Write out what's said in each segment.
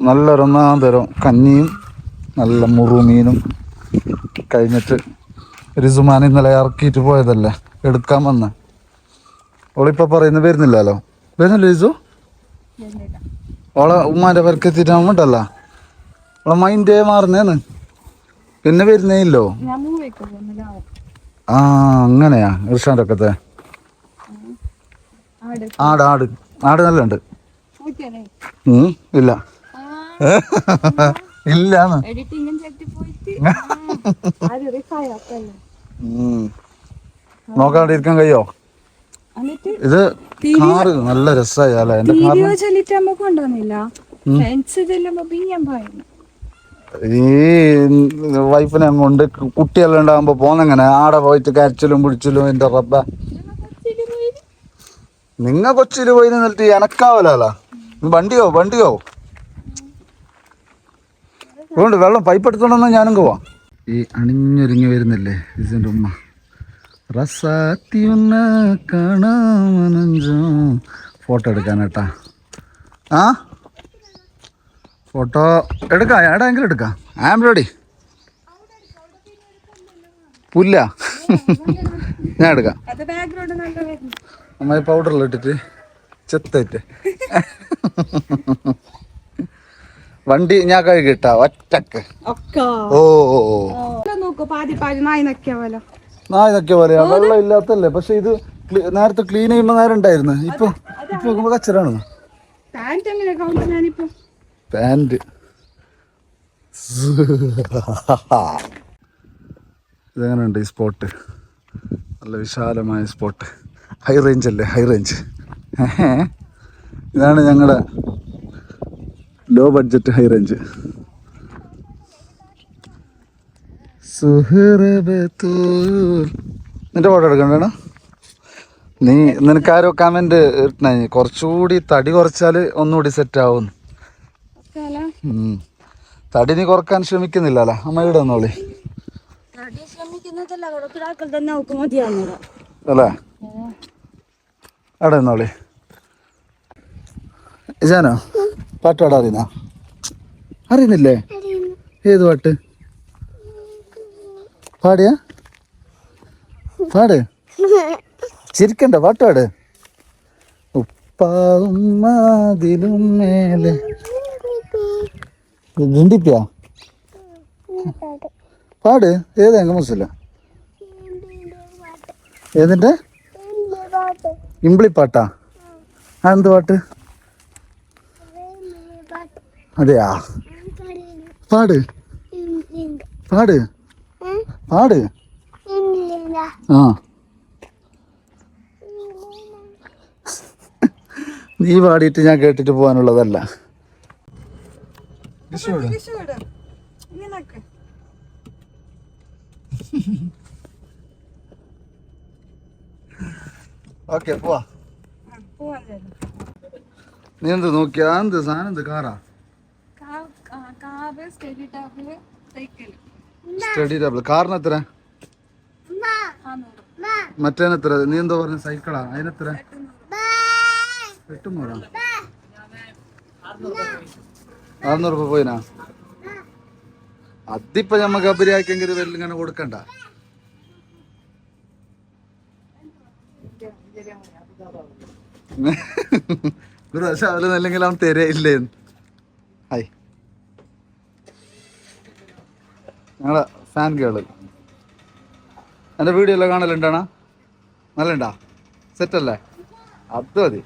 നല്ലൊരൊന്നാം തരം കഞ്ഞിയും നല്ല മുറുമീനും കഴിഞ്ഞിട്ട് റിസുമാൻ ഇന്നലെ ഇറക്കിയിട്ട് പോയതല്ലേ എടുക്കാൻ വന്ന. ഓളിപ്പോൾ പറയുന്നത് വരുന്നില്ലല്ലോ. വരുന്നില്ല റിസു? ഓളെ ഉമ്മാൻ്റെ പേർക്കെത്തിയിട്ടാകുമ്പോണ്ടല്ല ഓളെ മൈൻഡേ മാറുന്നേന്ന്. പിന്നെ വരുന്നേ ഇല്ലോ. ആ അങ്ങനെയാ. ഇർഷാൻ്റെ ഒക്കത്തെ ആട് ആട് ആട് നല്ല ഉണ്ട്. ഇല്ല ഇല്ലാന്ന് നോക്കാണ്ടിരിക്കാൻ കഴിയോ? ഇത് കാറ് നല്ല രസമായല്ലേ. എന്റെ ഈ വൈഫിനെ കൊണ്ട് കുട്ടിയെല്ലാം ഉണ്ടാകുമ്പോ പോന്നെങ്ങനെ ആടെ പോയിട്ട് കരച്ചിലും പിടിച്ചിലും. എന്റെ റബ്ബ, നിങ്ങ കൊച്ചിയില് പോയി നിന്നിട്ട് എനക്കാവല്ലോ. വണ്ടിയോ അതുകൊണ്ട് വെള്ളം പൈപ്പ് എടുത്തോണ്ടെന്നാ ഞാനും പോവാം. ഈ അണിഞ്ഞൊരുങ്ങി വരുന്നില്ലേ ഇതിൻ്റെ ഉമ്മ. റസാത്തിയൊന്ന് കാണാമനഞ്ചോ ഫോട്ടോ എടുക്കാനേട്ടാ. ആ ഫോട്ടോ എടുക്കാം, എവിടെയെങ്കിലും എടുക്കാം. I am ready. പുല്ല ഞാൻ എടുക്കാം. അമ്മായി പൗഡറിലിട്ടിട്ട് ചെത്തയിട്ട് വണ്ടി ഞാൻ കഴുകിട്ടാ ഒറ്റക്ക്. നായ് നക്കിയ പോലെയാ. വെള്ളം ഇല്ലാത്തല്ലേ. പക്ഷെ ഇത് നേരത്തെ ക്ലീൻ ചെയ്യുമ്പോ നേരം ഉണ്ടായിരുന്നു. ഇപ്പൊ നോക്കുമ്പോ കച്ചറാണ്. പാന്റ് ഇതെങ്ങനെയുണ്ട് ഈ സ്പോട്ട്? നല്ല വിശാലമായ സ്പോട്ട്. ഹൈ റേഞ്ച് അല്ലേ? High range. ഇതാണ് ഞങ്ങളുടെ ലോ ബഡ്ജറ്റ് ഹൈ റേഞ്ച്. നിന്റെ ഫോട്ടോ എടുക്കണ്ടേണോ? നിനക്കാരോ കമന്റ് ഇട്ടേ കുറച്ചുകൂടി തടി കുറച്ചാല് ഒന്നുകൂടി സെറ്റ് ആവും. തടി നീ കുറക്കാൻ ശ്രമിക്കുന്നില്ലല്ലോ. അമ്മ ഇവിടെ വന്നോളി അല്ലേ? അവിടെ വന്നോളി. ഇജാനോ പാട്ടാടാ? അറിയുന്നില്ലേ? ഏത് പാട്ട് പാടിയ? പാട്. ചിരിക്കണ്ട, പാട്ടാട്. ഉപ്പാവും അതിലും മേലെ ഡിണ്ടിപ്പിയാ പാട്. ഏതാ മുസില്ല? ഏതിന്റെ ഇമ്പിളിപ്പാട്ടാ? എന്ത് പാട്ട്? അതെയാ? പാട് പാട് പാട്. ആ നീ പാടിയിട്ട് ഞാൻ കേട്ടിട്ട് പോകാനുള്ളതല്ല. ഓക്കെ പോവാ. നീ എന്ത് നോക്കിയാ? എന്ത് സാധനം? എന്ത് കാറാ? Study table. കാറിന് എത്ര? മറ്റേനെത്ര? നീ എന്തോ പറഞ്ഞ സൈക്കിളാ? അതിനെത്ര? 800. 600 രൂപ പോയിനാ? അതിപ്പോ ഞമ്മക്ക് അപരിയാക്കെങ്കിൽ വെല്ലിങ്ങനെ കൊടുക്കണ്ട. ഒരു പ്രാവശ്യം അവരല്ലെങ്കിൽ അവൻ തരയില്ലേ? ഹായ്, ഞങ്ങളെ ഫാൻ ഗേള്. എൻ്റെ വീഡിയോ എല്ലാം കാണലുണ്ടാണ? നല്ലണ്ടാ? സെറ്റല്ലേ? അത് മതി.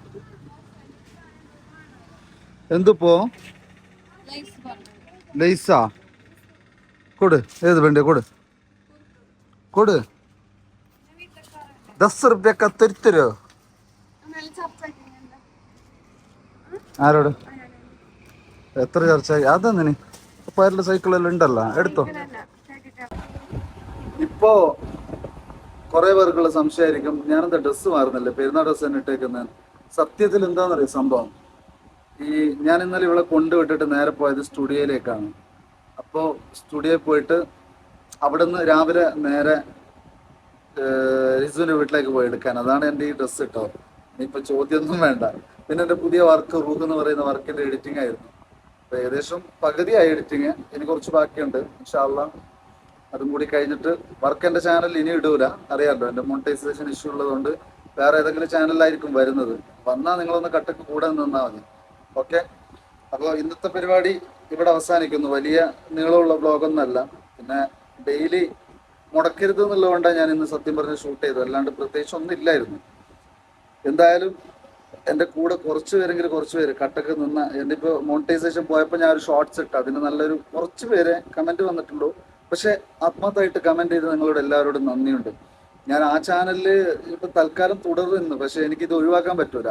എന്തിപ്പോ ലൈസാ? കൊടു. ഏത് വേണ്ടി? കൊടു. 10 റുപ്യക്ക തരുത്തരോ? ആരോട്? എത്ര ചർച്ച? അതെന്തിന്? പയറിന്റെ സൈക്കിളെല്ലാം ഉണ്ടല്ലോ, എടുത്തോ. ഇപ്പോ കുറെ പേർക്കുള്ള സംശയമായിരിക്കും, ഞാനെന്താ ഡ്രസ്സ് മാറുന്നില്ലേ, പെരുന്നാൾ ഡ്രസ്സ് തന്നെ ഇട്ടേക്കുന്നത്. സത്യത്തിൽ എന്താണെന്നറിയാം സംഭവം? ഞാൻ ഇന്നലെ ഇവിടെ കൊണ്ടുവിട്ടിട്ട് നേരെ പോയത് സ്റ്റുഡിയോയിലേക്കാണ്. അപ്പോൾ സ്റ്റുഡിയോയിൽ പോയിട്ട് അവിടെ നിന്ന് രാവിലെ നേരെ റിസുവിൻ്റെ വീട്ടിലേക്ക് പോയി എടുക്കാൻ. അതാണ് എൻ്റെ ഈ ഡ്രസ്സ് ഇട്ടോ. ഇനിയിപ്പോൾ ചോദ്യമൊന്നും വേണ്ട. പിന്നെ എൻ്റെ പുതിയ വർക്ക് റൂഹ് എന്ന് പറയുന്ന വർക്കിൻ്റെ എഡിറ്റിംഗ് ആയിരുന്നു. അപ്പൊ ഏകദേശം പകുതിയായി എഡിറ്റിങ്, ഇനി കുറച്ച് ബാക്കിയുണ്ട്. ഇൻഷാ അള്ളാ അതും കൂടി കഴിഞ്ഞിട്ട് വർക്ക് എൻ്റെ ചാനലിൽ ഇനി ഇടൂല, അറിയാമല്ലോ എൻ്റെ മോണിറ്റൈസേഷൻ ഇഷ്യൂ ഉള്ളതുകൊണ്ട് വേറെ ഏതെങ്കിലും ചാനലിലായിരിക്കും വരുന്നത്. വന്നാൽ നിങ്ങളൊന്ന് കട്ടക്ക് കൂടെ നിന്നാൽ മതി. ഓക്കെ, അപ്പോൾ ഇന്നത്തെ പരിപാടി ഇവിടെ അവസാനിക്കുന്നു. വലിയ നീളമുള്ള ബ്ലോഗൊന്നുമല്ല, പിന്നെ ഡെയിലി മുടക്കരുത് എന്നുള്ളതുകൊണ്ടാണ് ഞാൻ ഇന്ന് സത്യം പറഞ്ഞ് ഷൂട്ട് ചെയ്തത്, അല്ലാണ്ട് പ്രത്യേകിച്ച് ഒന്നും ഇല്ലായിരുന്നു. എന്തായാലും എൻ്റെ കൂടെ കുറച്ച് പേര് കട്ടക്ക് നിന്ന, എൻ്റെ ഇപ്പോൾ മോണിറ്റൈസേഷൻ പോയപ്പോൾ ഞാൻ ഒരു ഷോർട്സ് ഇട്ട്, അതിന് നല്ലൊരു കുറച്ച് പേരെ കമൻറ്റ് വന്നിട്ടുള്ളൂ. പക്ഷെ ആത്മാർത്ഥമായിട്ട് കമൻറ്റ് ചെയ്ത് നിങ്ങളോട് എല്ലാവരോടും നന്ദിയുണ്ട്. ഞാൻ ആ ചാനലിൽ ഇപ്പം തൽക്കാലം തുടരുന്നു, പക്ഷെ എനിക്കിത് ഒഴിവാക്കാൻ പറ്റൂല.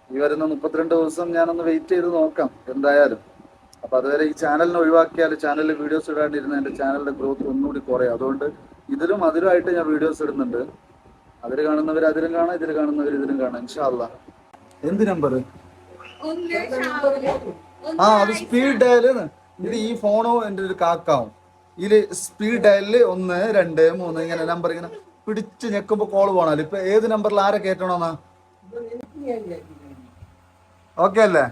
ഈ വരുന്ന 32 ദിവസം ഞാനൊന്ന് വെയിറ്റ് ചെയ്ത് നോക്കാം എന്തായാലും. അപ്പം അതുവരെ ഈ ചാനലിനെ ഒഴിവാക്കിയാൽ ചാനലിൽ വീഡിയോസ് ഇടാണ്ടിരുന്ന എൻ്റെ ചാനലിൻ്റെ ഗ്രോത്ത് ഒന്നുകൂടി കുറയും. അതുകൊണ്ട് ഇതിലും അതിലുമായിട്ട് ഞാൻ വീഡിയോസ് ഇടുന്നുണ്ട്. അതിൽ കാണുന്നവർ അതിലും കാണാം, ഇതിൽ കാണുന്നവർ ഇതിലും കാണാം. ഇൻഷാ അള്ളാ. എന്ത് നമ്പർ? ആ, അത് സ്പീഡ് ഡയല്. ഇത് ഈ ഫോണോ എൻ്റെ ഒരു കാക്കാവും. ഇതില് സ്പീഡ് ഡയലില് 1 2 3 ഇങ്ങനെ നമ്പർ ഇങ്ങനെ പിടിച്ച് ഞെക്കുമ്പോ കോള് പോണല്ലോ. ഇപ്പൊ ഏത് നമ്പറിൽ ആരെ കയറ്റണോന്നാ? ഓക്കെ അല്ലേ?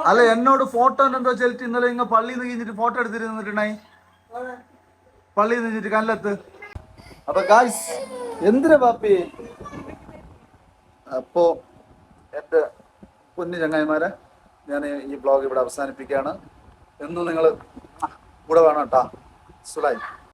അല്ല, എന്നോട് ഫോട്ടോ എന്തോ ചെലുത്തി ഇന്നലെ ഇങ്ങനെ പള്ളിയിൽ നിന്ന് കഴിഞ്ഞിട്ട് ഫോട്ടോ എടുത്തിരുന്നിട്ടുണ്ടായി, പള്ളിയിൽ നിന്ന് കഴിഞ്ഞിട്ട് കല്ലത്ത്. അപ്പൊ ഗായ്സ്, എന്തിനാ പാപ്പി? അപ്പോ എന്റെ പൊന്നു ചങ്ങായിമാരെ, ഞാൻ ഈ ബ്ലോഗ് ഇവിടെ അവസാനിപ്പിക്കുകയാണ്. എന്നും നിങ്ങൾ കൂടെ വേണം കേട്ടാ. സുലൈ.